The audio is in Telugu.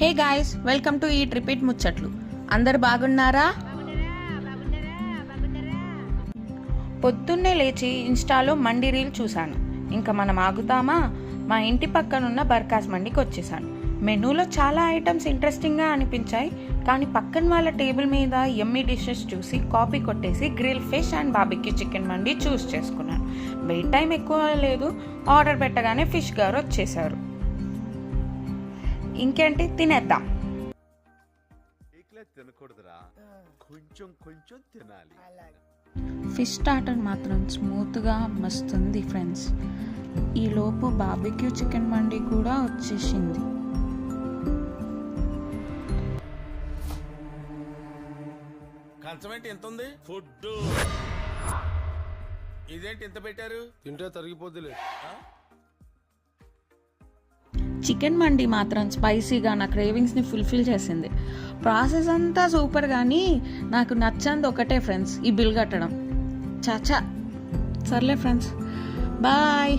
Hey guys, welcome to eat repeat ముచ్చట్లు. అందరు బాగున్నారా? పొద్దున్నే లేచి ఇన్స్టాలో మండి రీల్ చూశాను. ఇంకా మనం ఆగుతామా? మా ఇంటి పక్కనున్న బర్కాస్ మండికి వచ్చేసాను. మెనూలో చాలా ఐటమ్స్ ఇంట్రెస్టింగ్గా అనిపించాయి, కానీ పక్కన వాళ్ళ టేబుల్ మీద యమ్మీ డిషెస్ చూసి కాపీ కొట్టేసి grill fish and barbecue chicken mandi choose చేసుకున్నాను. వెయిట్ టైం ఎక్కువ లేదు. ఆర్డర్ పెట్టగానే ఫిష్ గారు వచ్చేసారు. ఇంకేంటి, తినేద్దాం. ఫిష్ స్టార్టర్ మాత్రం స్మూత్గా మస్తుంది ఫ్రెండ్స్. ఈలోపు బార్బిక్యూ చికెన్ మండి కూడా వచ్చేసింది. కంచమేంటి ఎంత ఉంది? ఫుడ్ ఇదేంటి ఇంత పెట్టారు? తింటే తరిగిపోద్దిలే. చికెన్ మండి మాత్రం స్పైసీగా నా క్రేవింగ్స్ని ఫుల్ఫిల్ చేసింది. ప్రాసెస్ అంతా సూపర్, కానీ నాకు నచ్చంది ఒకటే ఫ్రెండ్స్, ఈ బిల్ కట్టడం. చాచా సర్లే ఫ్రెండ్స్, బాయ్.